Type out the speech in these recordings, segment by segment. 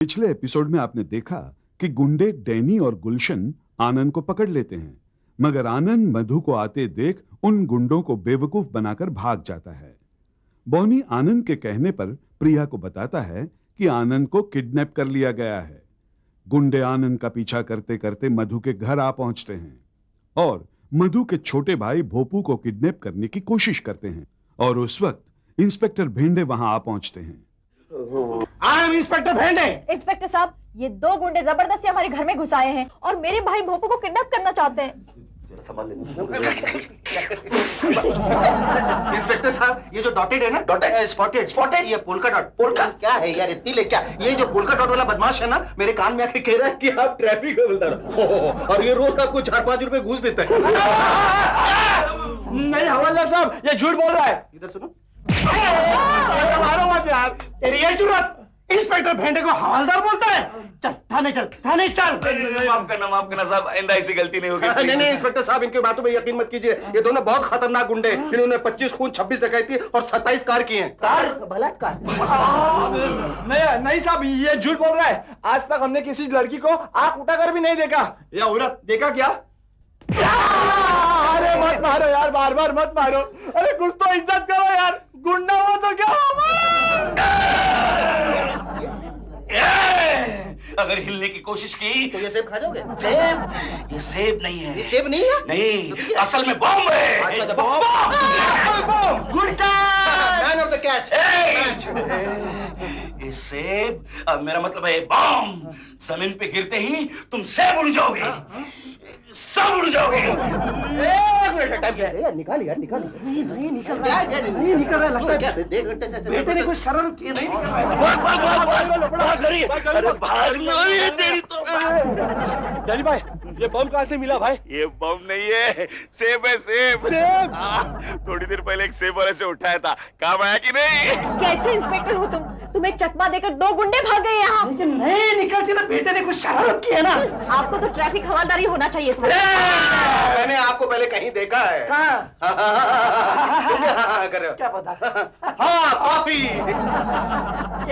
पिछले एपिसोड में आपने देखा कि गुंडे डैनी और गुलशन आनंद को पकड़ लेते हैं, मगर आनंद मधु को आते देख उन गुंडों को बेवकूफ बनाकर भाग जाता है। बॉनी आनंद के कहने पर प्रिया को बताता है कि आनंद को किडनैप कर लिया गया है। गुंडे आनंद का पीछा करते करते मधु के घर आ पहुंचते हैं और मधु के छोटे भाई भोपू को किडनैप करने की कोशिश करते हैं और उस वक्त इंस्पेक्टर भेंडे वहां आ पहुंचते हैं। आई एम इंस्पेक्टर भेंडे। इंस्पेक्टर साहब, ये दो गुंडे जबरदस्ती हमारे घर में घुस आए हैं और मेरे भाई भोपू को किडनैप करना चाहते हैं। इंस्पेक्टर साहब, ये जो डॉटेड है ना, डॉटेड स्पॉटेड स्पॉटेड, ये पोल्का डॉट। पोल्का क्या है यार, इतनी ले क्या? ये जो पोल्का डॉट वाला बदमाश है ना, मेरे कान में आके कह रहा है कि आप ट्रैफिक हवलदार हो और ये रोज आपको 4-5 रुपए घूस देता है। नहीं हवलदार साहब, ये झूठ बोल रहा है। इधर सुनो। मारो मत यार, तेरी ये जुर्रत इंस्पेक्टर भेंडे को हवलदार बोलता है? चल थाने चल, थाने चल। माफ करना साहब, आइंदा ऐसी गलती नहीं होगी। नहीं इंस्पेक्टर साहब, इनकी बातों में यकीन मत कीजिए। ये दोनों बहुत खतरनाक गुंडे, इन्होंने 25 खून, 26 डकैती और 27 कार की हैं। कार बलात्कार? नहीं साहब, ये झूठ बोल रहा है। आज तक हमने किसी लड़की को आंख उठाकर भी नहीं देखा। या औरत देखा क्या? अरे मत मारो यार, बार बार मत मारो। अरे कुछ तो इज्जत करो यार, गुंडा हो तो क्या? अगर हिलने की कोशिश की तो ये सेब खा जाओगे? सेब? ये सेब नहीं है। ये सेब नहीं है? नहीं, असल में बॉम्ब है। अच्छा, bomb. Good catch, man of the catch. ये सेब, मेरा मतलब है बॉम्ब, जमीन पे गिरते ही तुम सेब उड़ जाओगे, सब उड़ जाओगे। एक मिनट टाइम क्या है? निकाल यार, निकाल। नहीं निकल रहा है, नहीं निकल रहा है, लगता है। क्या 1.5 घंटे से ऐसे बेटे ने कुछ शर्म की नहीं निकल रहा है। डैनी भाई, ये बम कहाँ से मिला भाई? ये बम नहीं है, सेब है, सेब। सेब? थोड़ी देर पहले एक सेब वाले से उठाया था, काम आया कि नहीं? कैसे इंस्पेक्टर हो तुम? तुम्हें चकमा देकर दो गुंडे भाग गए यहाँ। लेकिन नहीं निकलती ना, बेटे ने कुछ शरारत की है ना। आपको तो ट्रैफिक हवलदारी होना चाहिए था। मैंने आपको पहले कहीं देखा है। कहाँ कर रहे हो? क्या पता। हाँ, कॉफी।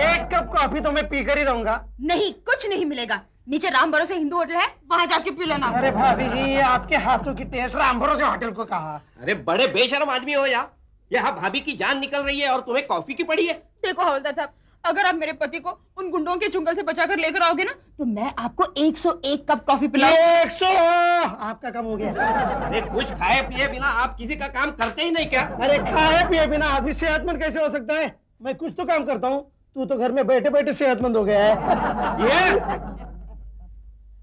एक कप कॉफी तो मैं पीकर ही रहूंगा। नहीं, कुछ नहीं मिलेगा। नीचे राम भरोसे हिंदू होटल है, वहाँ जाके पी लेना। अरे भाभी जी, आपके हाथों की टेस्ट राम भरोसे होटल को कहा। अरे बड़े बेशर्म आदमी हो यार, यहाँ भाभी की जान निकल रही है और तुम्हें कॉफी की पड़ी है। देखो हवलदार साहब, अगर आप मेरे पति को उन गुंडों के चुंगल से बचाकर लेकर आओगे ना, तो मैं आपको 101 कप कॉफी पिलाऊंगा। 100 आपका कम हो गया। अरे कुछ खाए पिए बिना आप किसी का काम करते ही नहीं क्या? अरे खाए पिए बिना आदमी सेहतमंद कैसे हो सकता है? मैं कुछ तो काम करता हूँ, तू तो घर में बैठे बैठे सेहतमंद हो गया है। ये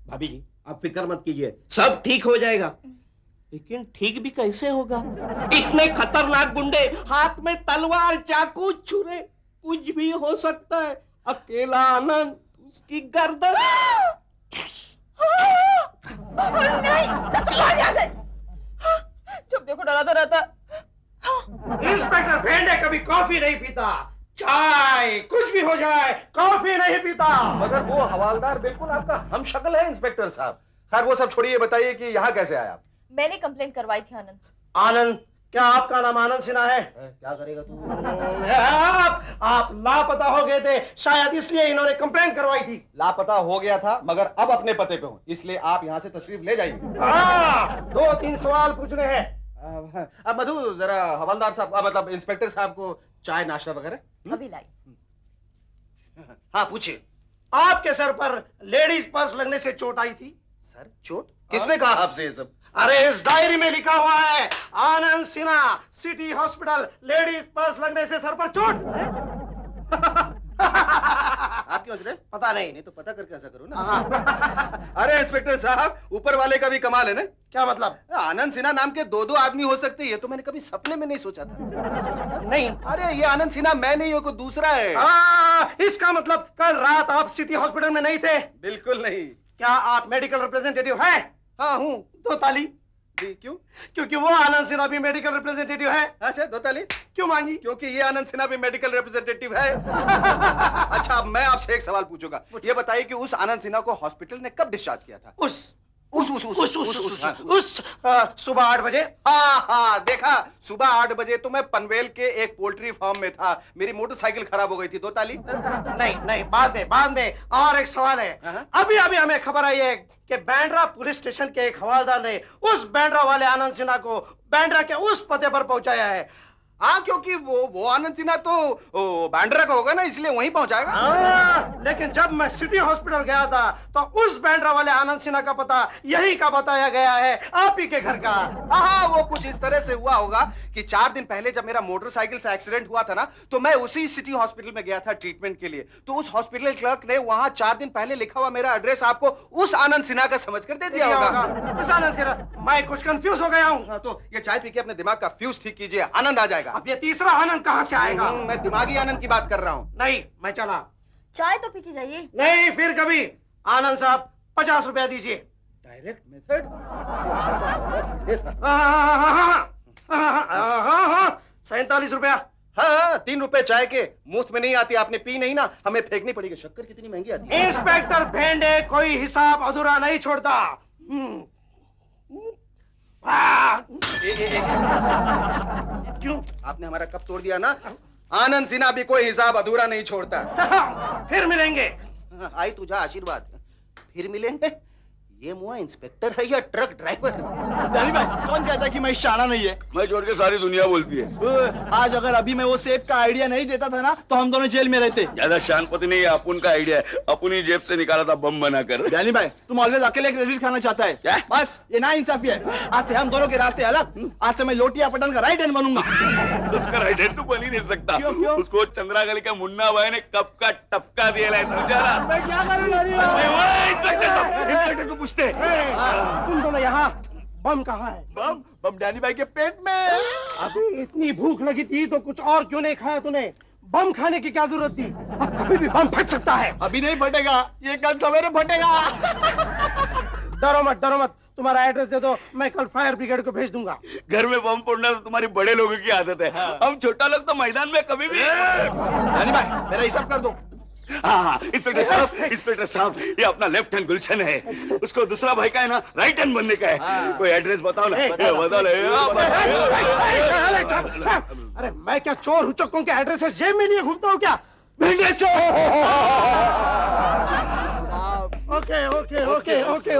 भाभी जी, आप फिक्र मत कीजिए, सब ठीक हो जाएगा। लेकिन ठीक भी कैसे होगा? इतने खतरनाक गुंडे, हाथ में तलवार, चाकू, छुरे, कुछ भी हो सकता है। अकेला आनंद, उसकी गर्दन। जब देखो डराता रहता। इंस्पेक्टर भेंडे कभी कॉफी नहीं पीता, चाय, कुछ भी हो जाए कॉफी नहीं पीता। मगर वो हवालदार बिल्कुल आपका हम शक्ल है इंस्पेक्टर साहब। खैर वो सब छोड़िए, बताइए कि यहाँ कैसे आए आप? मैंने कंप्लेंट करवाई थी आनंद। आनंद? क्या आपका नाम आनंद सिन्हा है? क्या करेगा तू? आप लापता हो गए थे, शायद इसलिए इन्होंने कंप्लेंट करवाई थी। लापता हो गया था, मगर अब अपने पते पे हूँ, इसलिए आप यहाँ से तशरीफ ले जाइए। 2-3 सवाल पूछने हैं। अब मधु, जरा हवलदार साहब, मतलब इंस्पेक्टर साहब को चाय नाश्ता वगैरह अभी लाई। हाँ पूछिए। आपके सर पर लेडीज पर्स लगने से चोट आई थी? सर चोट? किसने कहा आपसे ये सब? अरे इस डायरी में लिखा हुआ है, Anand Sinha, city hospital, ladies purse लगने से सर पर चोट। आप क्यों हंस रहे? पता नहीं तो पता करके ऐसा करो ना। अरे इंस्पेक्टर साहब, ऊपर वाले का भी कमाल है ना। क्या मतलब? आनंद सिन्हा नाम के 2 आदमी हो सकते हैं, ये तो मैंने कभी सपने में नहीं सोचा था। नहीं, अरे ये आनंद सिन्हा मैं नहीं हूँ, कोई दूसरा है। इसका मतलब कल रात आप सिटी हॉस्पिटल में नहीं थे? बिल्कुल नहीं। क्या आप मेडिकल रिप्रेजेंटेटिव हैं? हाँ हूँ। 2 ताली। क्यों? क्योंकि वो आनंद सिन्हा भी मेडिकल रिप्रेजेंटेटिव है। अच्छा, 2 ताली क्यों मांगी? क्योंकि ये आनंद सिन्हा भी मेडिकल रिप्रेजेंटेटिव है। अच्छा, अब मैं आपसे एक सवाल पूछूंगा। ये बताइए कि उस आनंद सिन्हा को हॉस्पिटल ने कब डिस्चार्ज किया था? सुबह 8 बजे। हाँ देखा, सुबह 8 बजे तो मैं पनवेल के एक पोल्ट्री फार्म में था। मेरी मोटरसाइकिल खराब हो गई थी। 2 ताली। नहीं, बाद में और एक सवाल है। अभी हमें खबर आई है कि बैंड्रा पुलिस स्टेशन के एक हवलदार ने उस बैंड्रा वाले आनंद सिन्हा को बैंड्रा के उस पते पर पहुंचाया है। हाँ, क्योंकि वो आनंद सिन्हा तो बैंड्रा का होगा ना, इसलिए वहीं पहुंचाएगा। लेकिन जब मैं सिटी हॉस्पिटल गया था तो उस बैंड्रा वाले आनंद सिन्हा का पता यही का बताया गया है, आप ही के घर का। हाँ, वो कुछ इस तरह से हुआ होगा कि 4 दिन पहले जब मेरा मोटरसाइकिल से एक्सीडेंट हुआ था ना, तो मैं उसी सिटी हॉस्पिटल में गया था ट्रीटमेंट के लिए। तो उस हॉस्पिटल क्लर्क ने वहां 4 दिन पहले लिखा हुआ मेरा एड्रेस आपको उस आनंद सिन्हा का समझकर दे दिया होगा। उस आनंद सिन्हा, मैं कुछ कंफ्यूज हो गया हूँ। तो ये चाय पी के अपने दिमाग का फ्यूज ठीक कीजिए, आनंद आ जाएगा। अब ये तीसरा आनंद कहाँ से आएगा? मैं दिमागी आनंद की बात कर रहा हूँ। नहीं, मैं चला। चाय तो पी के जाइए। नहीं, फिर कभी। आनंद साहब 50 रुपया दीजिए। Direct method. 47 रुपया। हाँ, 3 रुपए चाय के मुफ्त में नहीं आती। आपने पी नहीं ना, हमें फेंकनी पड़ेगी। शक्कर कितनी महंगी आती है। इंस्पेक्टर भेंडे कोई हिसाब अधूरा नहीं छोड़ता। क्यों? आपने हमारा कप तोड़ दिया ना। आनंद सिन्हा भी कोई हिसाब अधूरा नहीं छोड़ता। फिर मिलेंगे। आई तुझा आशीर्वाद। फिर मिलेंगे। ये मुआ इंस्पेक्टर है या ट्रक ड्राइवर? भाई कौन कहता है कि मैं शाना नहीं है? मैं छोड़ के सारी दुनिया बोलती है। आज अगर अभी मैं वो सेब का आइडिया नहीं देता था ना, तो हम दोनों जेल में रहते। ज्यादा शानपति नहीं है, अपुन का आइडिया है। अपनी जेब से निकाला था बम बनाकर। जानी भाई, तुम ऑलवेज अकेले क्रेडिट खाना चाहता है क्या? बस ये ना इंसाफी है। आज से हम दोनों के रास्ते अलग। आज से मैं लोटिया पटन का राइट हैंड बनूंगा। उसका राइट हैंड तो बन ही नहीं सकता। क्यों? उसको चंद्रा गली का मुन्ना भाई ने कप का टपका दिया है, समझा ना? मैं क्या करूं? इंस्पेक्टर साहब, इंस्पेक्टर को पूछते। तुम दोनों यहाँ, बम कहाँ है? बम बम डैनी भाई के पेट में। अभी इतनी भूख लगी थी तो कुछ और क्यों नहीं खाया तूने? बम खाने की क्या जरूरत थी? अब कभी भी बम फट सकता है। अभी नहीं फटेगा, ये कल सवेरे फटेगा। डरो मत। तुम्हारा एड्रेस दे दो, मैं कल फायर ब्रिगेड को भेज दूंगा। घर में बम फोड़ना तो तुम्हारी बड़े लोगों की आदत है। हम छोटा लोग तो मैदान में कभी भी। डैनी भाई मेरा हिसाब कर दो। हाँ, इंस्पेक्टर साहब, ये अपना लेफ्ट हैंड गुलशन है। उसको दूसरा भाई का है ना, राइट हैंड बनने का है। कोई एड्रेस बताओ ना। बताओ। अरे मैं क्या चोर हुचक्कों के एड्रेस जेब में लिए घूमता हूँ क्या?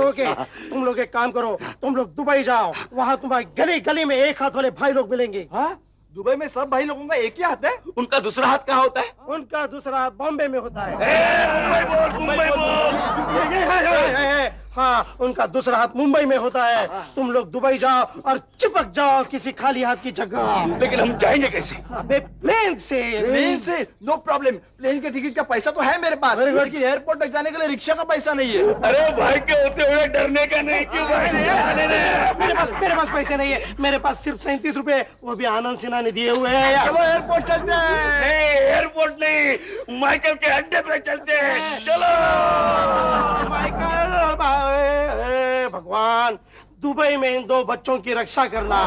ओके। तुम लोग एक काम करो, तुम लोग दुबई जाओ। वहाँ तुम्हारे गली गली में एक हाथ वाले भाई लोग मिलेंगे। हाँ, दुबई में सब भाई लोगों का एक ही हाथ है। उनका दूसरा हाथ कहाँ होता है? उनका दूसरा हाथ बॉम्बे में होता है। मुंबई बोल। हाँ, उनका दूसरा हाथ मुंबई में होता है। तुम लोग दुबई जाओ और चिपक जाओ किसी खाली हाथ की जगह। लेकिन हम जाएंगे कैसे? अबे प्लेन से। प्लेन से नो प्रॉब्लम। प्लेन के टिकट का पैसा तो है मेरे पास। मेरे घर की एयरपोर्ट तक जाने के लिए रिक्शा का पैसा नहीं है। अरे भाई के होते हुए डरने का नहीं क्यों भाई? मेरे पास पैसे नहीं है। मेरे पास सिर्फ 37 रुपए, वो भी आनंद सिन्हा ने दिए हुए हैं। चलो एयरपोर्ट चलते हैं। नहीं, एयरपोर्ट नहीं, माइकल के अड्डे पे चलते हैं। चलो। माइकल, भगवान, दुबई में इन 2 बच्चों की रक्षा करना।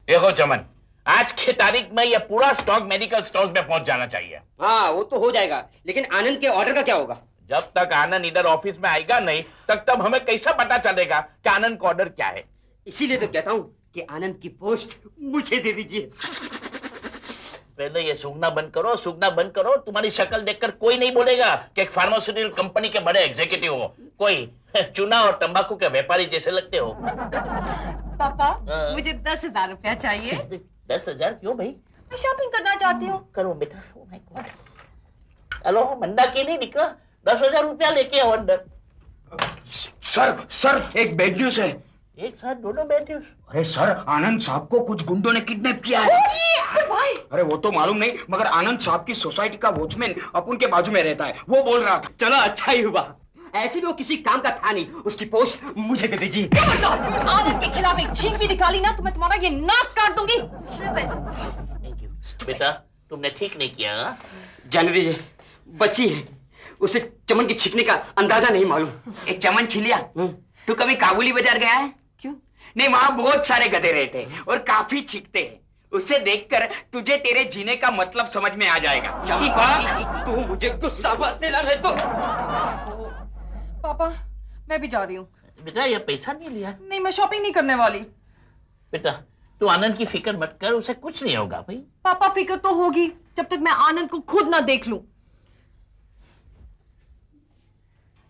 देखो चमन, आज की तारीख में यह पूरा स्टॉक मेडिकल स्टोर्स में पहुंच जाना चाहिए। हाँ, वो तो हो जाएगा, लेकिन आनंद के ऑर्डर का क्या होगा? जब तक आनंद इधर ऑफिस में आएगा नहीं, तब हमें कैसा पता चलेगा कि आनंद का ऑर्डर क्या है? इसीलिए तो कहता हूँ कि आनंद की पोस्ट मुझे दे दीजिए। पहले ये सूंघना बंद करो। तुम्हारी शक्ल देखकर कोई नहीं बोलेगा कि एक फार्मास्यूटिकल कंपनी के बड़े एग्जीक्यूटिव हो। कोई चूना और तंबाकू के व्यापारी जैसे लगते हो। पापा, मुझे 10,000 रुपया चाहिए। 10,000 क्यों भाई? मैं शॉपिंग करना चाहती हूँ। करो बेटा। Oh my God. हेलो, मंदा की नहीं निकला। 10,000 रुपया लेके आओ अंदर। सर एक बैड न्यूज है। एक साथ दोनों बैठे। अरे सर, आनंद साहब को कुछ गुंडों ने किडनैप किया है। अरे वो तो मालूम नहीं, मगर आनंद साहब की सोसाइटी का वॉचमैन अपन के बाजू में रहता है, वो बोल रहा था। चलो अच्छा ही हुआ, ऐसे भी वो किसी काम का था नहीं। उसकी पोस्ट मुझे दे दीजिए। आनंद के खिलाफ एक छींक भी निकाली ना तो मैं तुम्हारा ये नाक काट दूंगी। बेटा, तुमने ठीक नहीं किया। जाने दीजिए, बच्ची है, उसे चमन की छिपने का अंदाजा नहीं मालूम। एक चमन छिलिया, तू कभी काबुली बाजार गया है? क्यों? नहीं, वहाँ बहुत सारे गधे रहते हैं और काफी छींकते हैं। उसे देखकर तुझे तेरे जीने का मतलब समझ में आ जाएगा। चंपक, तू मुझे गुस्सा मत दिला नहीं तो। पापा, मैं भी जा रही हूँ। बेटा ये पैसा नहीं लिया। नहीं, मैं शॉपिंग नहीं करने वाली। बेटा तू आनंद की फिक्र मत कर, उसे कुछ नहीं होगा भाई। पापा फिक्र तो होगी जब तक मैं आनंद को खुद ना देख लूं।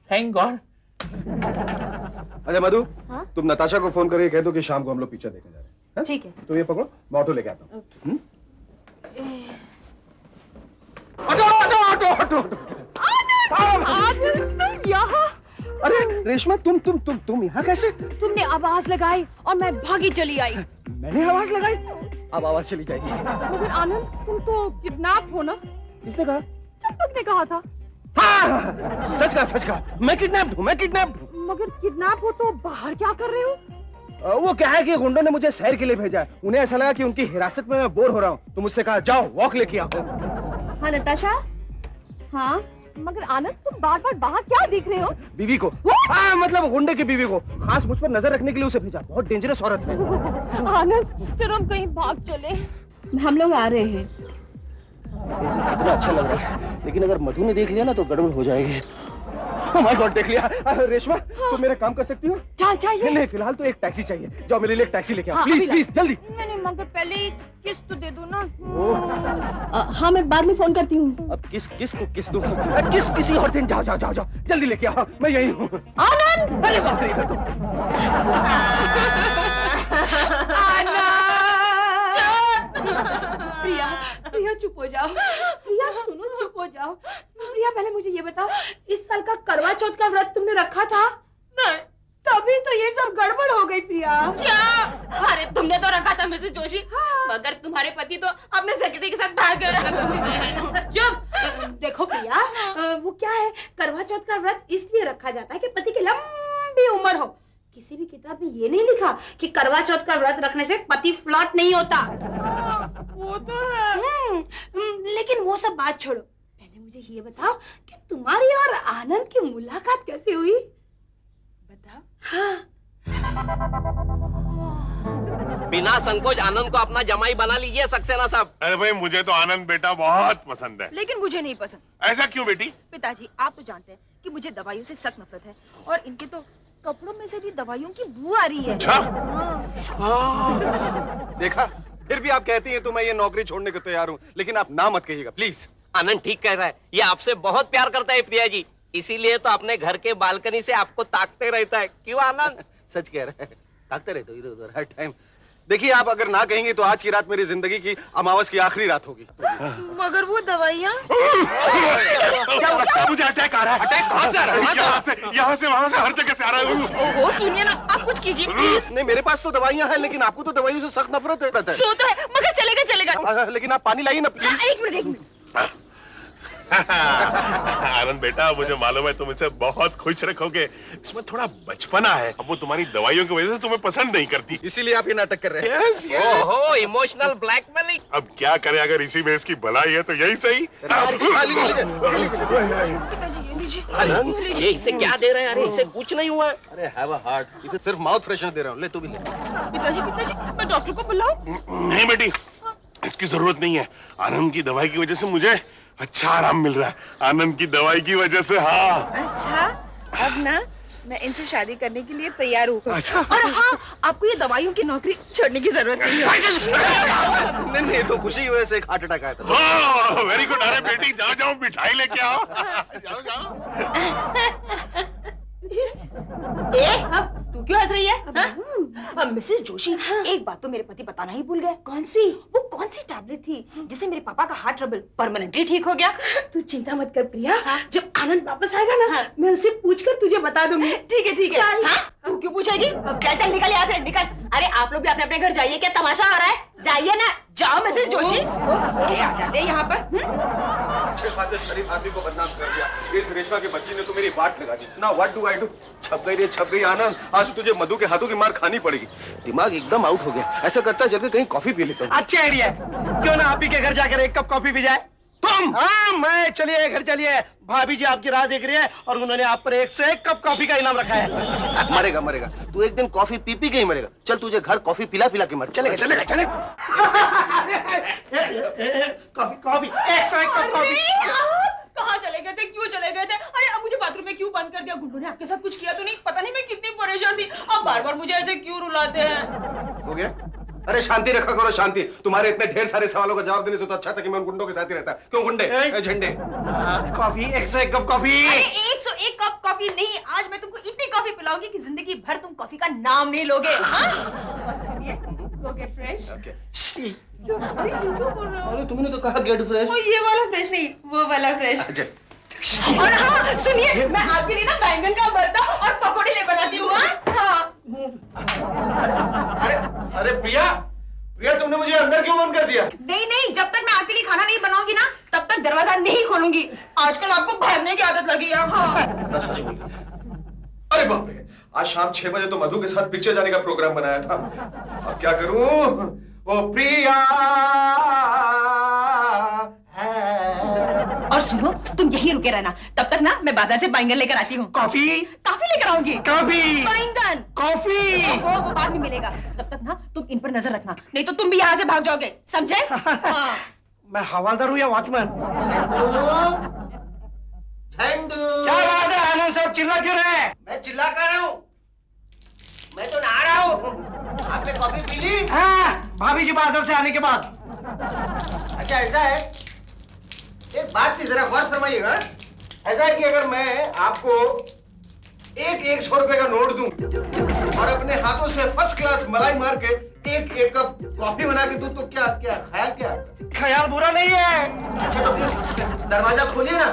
Thank God. अरे मधु, हाँ? तुम नताशा को फोन करके कह दो कि शाम को हम लोग पिक्चर देखने जा रहे हैं। ठीक है। तो ये पकड़ो, मैं ऑटो लेके आता हूँ। ऑटो। आनंद, तुम यहाँ? अरे रेशमा, तुम यहाँ कैसे? तुमने आवाज लगाई और मैं भागी चली आई। मैंने आवाज लगाई? अब आवाज चली जाएगी। मगर आनंद, तुम तो किडनैप हो ना? किसने कहा? चंपक ने कहा था। हाँ, सच कहा। मैं किडनैप्ड हूँ। मगर किडनैप हो तो बाहर क्या कर रहे हो? वो क्या है कि गुंडों ने मुझे सैर के लिए भेजा है। उन्हें ऐसा लगा कि उनकी हिरासत में मैं बोर हो रहा हूँ, तो मुझसे कहा जाओ वॉक लेके आओ। हाँ नताशा? हाँ, मगर आनंद तुम बार-बार बाहर क्या देख रहे हो? बीवी को। हाँ, मतलब गुंडे की बीवी को। खास मुझ पर नजर रखने के लिए उसे भेजा। बहुत डेंजरस औरत है। आनंद, चलो हम कहीं भाग चले। हम लोग आ रहे हैं। कितना अच्छा लग रहा है, लेकिन अगर मधु ने देख लिया ना तो गड़बड़ हो जाएगी। ओह माय गॉड, देख लिया। रेशमा, तुम मेरा काम कर सकती हो? जहाँ चाहिए? नहीं, फिलहाल तो एक टैक्सी चाहिए। जाओ मेरे लिए एक टैक्सी लेके आओ। हाँ, प्लीज जल्दी। नहीं, मगर पहले किस्त तो दे दो ना। हाँ, मैं बाद में फोन करती हूँ। अब किस को किस दूं? किसी और दिन। जाओ जल्दी लेके आओ, मैं यही हूँ। आनंद! अरे बाप रे, इधर तो। प्रिया चुप हो जाओ। प्रिया सुनो, चुप हो जाओ। प्रिया पहले मुझे ये बताओ, इस साल का करवा चौथ का व्रत तुमने रखा था? नहीं, तभी तो ये सब गड़बड़ हो गई प्रिया। क्या? अरे तुमने तो रखा था मिसेस जोशी, मगर तुम्हारे पति तो अपने सेक्रेटरी के साथ भाग गए। चुप। देखो प्रिया, वो क्या है, करवा चौथ का व्रत इसलिए रखा जाता है कि पति की लंबी उम्र हो। किसी भी किताब में ये नहीं लिखा कि करवा चौथ का व्रत रखने से पति फ्लर्ट नहीं होता। वो तो है। लेकिन वो सब बात छोड़ो, पहले मुझे ये बताओ कि तुम्हारी और आनंद की मुलाकात कैसे हुई? बताओ। हाँ। बिना संकोच आनंद को अपना जमाई बना लीजिए सक्सेना साहब। अरे भाई, मुझे तो आनंद बेटा बहुत पसंद है। लेकिन मुझे नहीं पसंद। ऐसा क्यों बेटी? पिताजी, आप तो जानते हैं कि मुझे दवाइयों से सख्त नफरत है, और इनके तो कपड़ों में से भी दवाइयों की बू आ रही है। अच्छा? देखा, फिर भी आप कहती हैं तो मैं ये नौकरी छोड़ने को तैयार हूँ, लेकिन आप ना मत कहिएगा प्लीज। आनंद ठीक कह रहा है, ये आपसे बहुत प्यार करता है प्रिया जी, इसीलिए तो अपने घर के बालकनी से आपको ताकते रहता है। क्यों आनंद? सच कह रहे हैं, ताकते रहते हो इधर उधर हर टाइम। देखिए, आप अगर ना कहेंगे तो आज की रात मेरी जिंदगी की अमावस की आखिरी रात होगी। मगर वो दवाइयाँ? मुझे अटैक आ रहा है। अटैक कहाँ से आ रहा है? यहाँ से वहाँ से हर जगह से आ रहा है। वो सुनिए ना, आप कुछ कीजिए प्लीज। नहीं, मेरे पास तो दवाइयाँ हैं, लेकिन आपको तो दवाइयों से सख्त नफरत है। सो तो है, मगर चलेगा। लेकिन आप पानी लाइए ना प्लीज। एक मिनट। आनंद बेटा, मुझे मालूम है तुम इसे बहुत खुश रखोगे। इसमें थोड़ा बचपना है। अब वो तुम्हारी दवाइयों की वजह से तुम्हें पसंद नहीं करती, इसीलिए आप ये नाटक कर रहे हैं। यस, ओहो, इमोशनल ब्लैकमेलिंग। अब क्या करें, अगर इसी में इसकी भलाई है तो यही सही। आनंद, ये इसे क्या दे रहे हैं? अरे इसे कुछ नहीं हुआ। अरे हैव अ हार्ट, इसे सिर्फ माउथ फ्रेशनर दे रहा हूँ। ले तू भी ले। पिताजी, मैं डॉक्टर को बुलाऊं? नहीं बेटी, इसकी जरूरत नहीं है। आनंद की दवाई की वजह से मुझे अच्छा आराम मिल रहा है। आनंद की दवाई की वजह से। हाँ। अच्छा, अब ना मैं इनसे शादी करने के लिए तैयार हूँ। अच्छा। और हाँ, आपको ये दवाइयों की नौकरी छोड़ने की जरूरत नहीं है। नहीं, तो खुशी की वजह से एक हार्ट अटैक आया था। Very good. अरे बेटी, जाओ मिठाई लेके आओ। जाओ। अब तू क्यों हंस रही है? मिसेस जोशी, एक बात तो मेरे पति बताना ही भूल गए। कौन सी? वो कौन सी टैबलेट थी जिससे मेरे पापा का हार्ट ट्रबल परमानेंटली ठीक हो गया? तू चिंता मत कर प्रिया, जब आनंद वापस आएगा ना, मैं उसे पूछकर तुझे बता दूंगी। ठीक है। हाँ? तू क्यों पूछेगी? चल निकल यहाँ से, निकल। अरे आप लोग भी अपने अपने घर जाइए, क्या तमाशा हो रहा है? जाइए ना, जाओ मिसेस जोशी। ये आ जाते हैं यहाँ पर। अच्छे खासे शरीफ आदमी को बदनाम कर दिया। इस रेशमा की बच्ची ने तो मेरी बात लगा दी। ना व्हाट डू आई डू? छप गई आनंद। आज तुझे मधु के हाथों की मार खानी पड़ेगी। दिमाग एकदम आउट हो गया। ऐसा करता चल के कहीं कॉफी पी लेता हूँ। अच्छा आइडिया है, क्यों ना आप ही के घर जाकर एक कप कॉफी पी जाए? तुम? हाँ, मैं। चलिए घर चलिए, भाभी जी आपकी राह देख रही है और उन्होंने आप पर 1 से 1 कप कॉफी का इनाम रखा है। मरेगा तू एक दिन कॉफी पी के ही मरेगा। चल तुझे घर कॉफी पिला के मर। चलेगा। कॉफी 1 से 1 कप कॉफी। कहाँ चले गए थे? क्यों चले गए थे? अरे अब मुझे बाथरूम में क्यों बंद कर दिया? गुंडों ने आपके साथ कुछ किया तो नहीं? पता नहीं मैं कितनी परेशान थी। आप बार बार मुझे ऐसे क्यों रुलाते हैं? हो गया? अरे शांति रखा करो, शांति। तुम्हारे इतने ढेर सारे सवालों का जवाब देने से तो अच्छा था कि मैं उन गुंडों के साथ ही रहता। क्यों गुंडे? झंडे। Coffee, 101 cup coffee. अरे 101 कप कॉफी नहीं, आज मैं तुमको इतनी कॉफी पिलाऊंगी कि जिंदगी भर तुम कॉफी का नाम नहीं लोगे। हाँ? और सुनिए, go get fresh। अरे क्यों बोल रहे हो? अरे तुमने तो कहा गेट फ्रेश। वो ये वाला फ्रेश नहीं, वो वाला फ्रेश। अच्छा। और हाँ सुनिए, मैं आपके लिए ना बैंगन का भरता और पकौड़े ले बनाती हूँ। हाँ। अरे प्रिया, प्रिया तुमने मुझे अंदर क्यों बंद कर दिया? नहीं नहीं, जब तक मैं आपके लिए खाना नहीं बनाऊंगी ना, तब तक दरवाजा नहीं खोलूंगी। आजकल आपको भागने की आदत लगी है। हाँ। कितना सच बोल रही है। अरे बाप रे, आज शाम 6 बजे तो मधु के साथ पिक्चर जाने का प्रोग्राम बनाया था। अब क्या करूं? ओ प्रिया और सुनो, तुम यहीं रुके रहना, तब तक ना मैं बाजार से बैंगन लेकर आती हूँ। कॉफी, कॉफी लेकर आऊंगी। कॉफी, बैंगन, कॉफी। वो बाद में मिलेगा। तब तक ना तुम इन पर नजर रखना, नहीं तो तुम भी यहाँ से भाग जाओगे, समझे? हाँ। मैं हवालदार हूँ या वॉचमैन? क्या बात है आनंद साहब, चिल्ला क्यों रहे हैं? मैं चिल्ला कर रहा हूँ, मैं तो नहा रहा हूँ। आपने कॉफी पी ली? हाँ, भाभी जी बाजार से आने के बाद। अच्छा ऐसा है, एक बात की जरा गौर फरमाइएगा। ऐसा है कि अगर मैं आपको 100 रुपए का नोट दूं और अपने हाथों से फर्स्ट क्लास मलाई मार के एक कप कॉफी बना के दूं तो क्या क्या ख्याल क्या आपका? ख्याल बुरा नहीं है। अच्छा तो फिर दरवाजा खोलिए ना।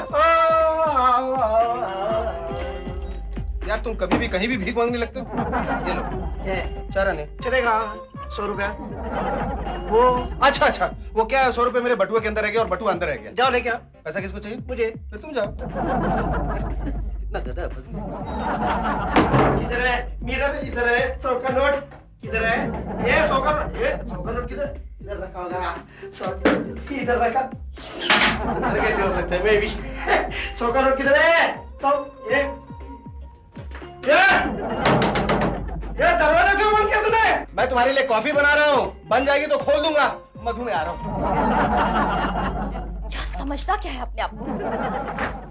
यार तुम कभी भी कहीं भी भीख मांगने लगते हो। ये लो, चारा नहीं चलेगा 100 रुपया। वो अच्छा अच्छा, वो क्या 100 रुपए मेरे बटुए के अंदर रह गया और बटुआ अंदर रह गया। जाओ लेके आओ। पैसा किसको चाहिए? मुझे। फिर तुम जाओ। कितना गधा फंस गया। किधर है मिरर? इधर है। 100 का नोट किधर है? ये 100 का नोट किधर? इधर रखा होगा। 100 इधर रखा। इधर कैसे हो सकता है? मैं भी 100 का नोट किधर है? 100 ये दरवाजा क्यों बंद किया तूने? मैं तुम्हारे लिए कॉफी बना रहा हूँ, बन जाएगी तो खोल दूंगा। मधु में आ रहा हूँ। क्या समझता क्या है अपने आप को?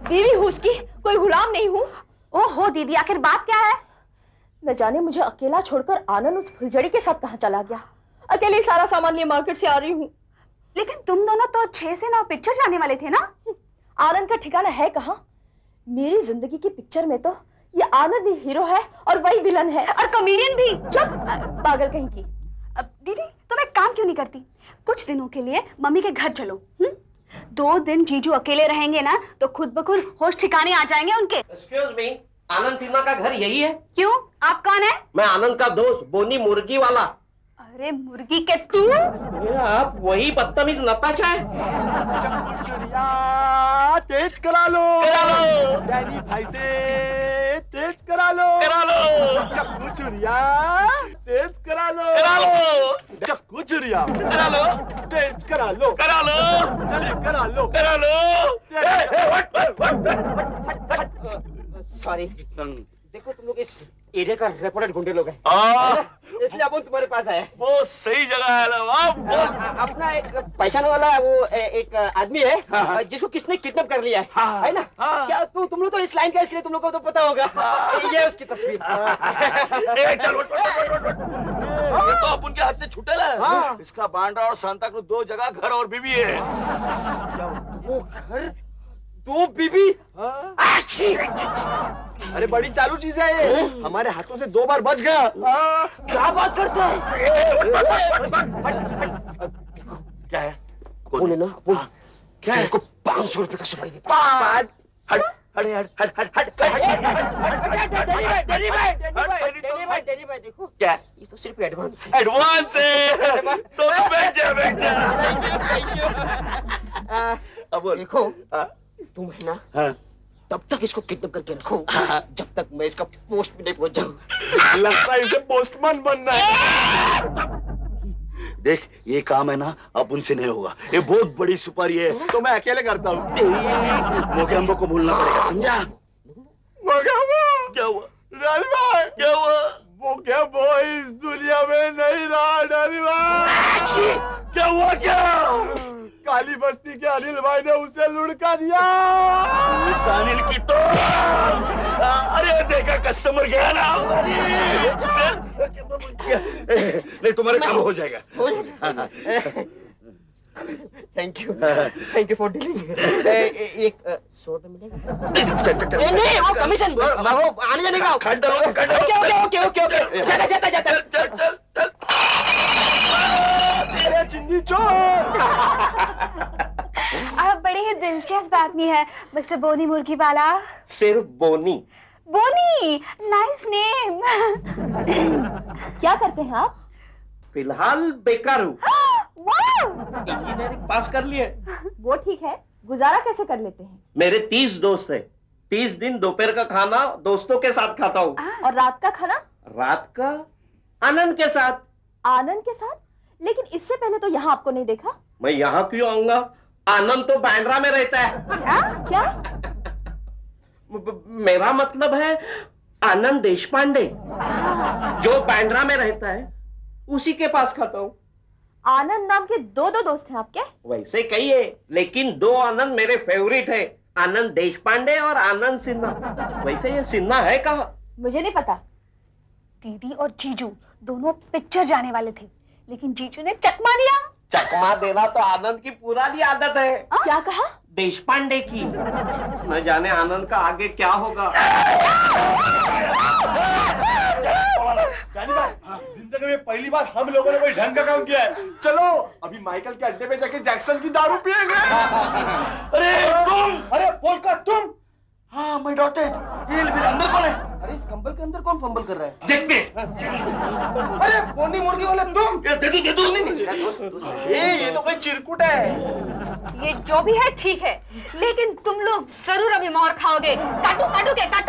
बीवी हूँ उसकी, कोई गुलाम नहीं हूँ। ओहो दीदी, आखिर बात क्या है? न जाने मुझे अकेला छोड़कर आनंद उस फुलझड़ी के साथ कहाँ चला गया। अकेले ही सारा सामान लिए मार्केट से आ रही हूँ। लेकिन तुम दोनों तो 6 से 9 पिक्चर जाने वाले थे ना? आनंद का ठिकाना है कहाँ? मेरी जिंदगी की पिक्चर में तो ये आनंद ही हीरो है और वही विलन है और कॉमेडियन भी। चुप पागल कहीं की। दीदी तुम एक काम क्यों नहीं करती? कुछ दिनों के लिए मम्मी के घर चलो। 2 दिन जीजू अकेले रहेंगे ना तो खुद ब खुद होश ठिकाने आ जाएंगे उनके। एक्सक्यूज मी, आनंद सिन्हा का घर यही है? क्यों, आप कौन है? मैं आनंद का दोस्त, बोनी मुर्गी वाला। अरे मुर्गी के तू? आप वही बदतमीज नताशा है। तेज करा लो, डैनी भाई से तेज करा लो, चक्कू चुरिया तेज करा लो, चक्कू चुरिया तेज करा लो, सॉरी, देखो तुम लोग इस एरिया का रेपुटेड गुंडे लोग हैं, इसलिए अपन तुम्हारे पास आए। वो सही जगह है ना। अपना एक पहचान वाला वो एक आदमी है जिसको किसने किडनैप कर लिया है ना? क्या तुम लोग तो इस लाइन का, इसलिए तुम लोग को तो पता होगा। ये उसकी तस्वीर। चल ये तो अपन के हाथ से छूटेला है। इसका बांड्रा और सांता क्रूज 2 जगह घर और बीवी है। वो घर 2 बीबी? अरे बड़ी चालू चीज है ये, हमारे हाथों से 2 बार बच गया। क्या बात करता है? क्या है? बोले ना, बोल क्या है? 500 रुपए का सुपारी देता। देखो क्या? ये तो सिर्फ एडवांस है। एडवांस है तो बैठ जा। अब देखो तुम है ना, तब तक इसको किडनैप करके रखो जब तक मैं इसका पोस्ट में नहीं पहुंच जाऊं। लगता है इसे पोस्टमैन बनना है। देख ये काम है ना अब उनसे नहीं होगा, ये बहुत बड़ी सुपारी है तो मैं अकेले करता हूँ। मोगेम्बो को भूलना पड़ेगा, समझा? क्या हुआ? रानी भाई क्या हुआ? वो क्या वो इस दुनिया में नहीं रहा। रानी भाई क्या हुआ? क्या काली बस्ती के अनिल भाई ने उसे लुढ़का दिया। इस अनिल की तो कस्टमर गया ना, नहीं तुम्हारे काम हो जाएगा। Thank you for dealing. एक 100 रुपए मिलेगा? नहीं, वो कमीशन, वो आने जाने का। ओके, जाता। तेरे चिंदी चोर। अब बड़ी ही दिलचस्प आदमी है मिस्टर बोनी मुर्गी वाला। सिर्फ बोनी। बोनी, नाइस नेम। क्या करते हैं आप? फिलहाल बेकार हूँ। वाह! इंजीनियरिंग पास कर लिए। वो ठीक है, गुजारा कैसे कर लेते हैं? मेरे 30 दोस्त हैं। 30 दिन दोपहर का खाना दोस्तों के साथ खाता हूँ। और रात का खाना? रात का आनंद के साथ। आनंद के साथ? लेकिन इससे पहले तो यहाँ आपको नहीं देखा। मैं यहाँ क्यों आऊंगा? आनंद तो बांद्रा में रहता है। क्या? मेरा मतलब है आनंद देशपांडे, जो बांद्रा में रहता है, उसी के पास खाता हूँ। आनंद नाम के दो दोस्त हैं आपके? वैसे कहिए, लेकिन 2 आनंद मेरे फेवरेट है, आनंद देशपांडे और आनंद सिन्हा। वैसे ये सिन्हा है कहाँ? मुझे नहीं पता। दीदी और जीजू दोनों पिक्चर जाने वाले थे, लेकिन जीजू ने चकमा दिया। चकमा देना तो आनंद की पुरानी आदत है। क्या कहा? देशपांडे की। न जाने आनंद का आगे क्या होगा। जानी भाई, जिंदगी में पहली बार हम लोगों ने कोई ढंग का काम किया है। चलो अभी माइकल के अड्डे पे जाके जैक्सन की दारू पिएंगे। अरे तुम, अरे बोल कर तुम। हाँ मैं डॉटेड। ये फिर अंदर कौन है? अरे इस कंबल के अंदर कौन फंबल कर रहा है? देखते। अरे बोनी मुर्गी वाले तुम। दे दो। ये तो कोई चिरकुट है। ये जो भी है ठीक है, लेकिन तुम लोग जरूर अभी मोहर खाओगे। काटू के काट।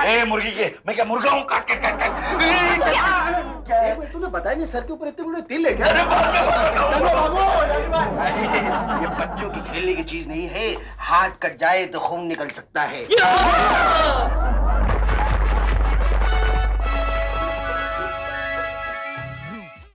ए मुर्गी के, मैं क्या मुर्गा हूँ? काट। तूने बताया नहीं सर के ऊपर इतने बड़े तिल है क्या? ये बच्चों की खेलने की चीज नहीं है, हाथ कट जाए तो खून निकल सकता है।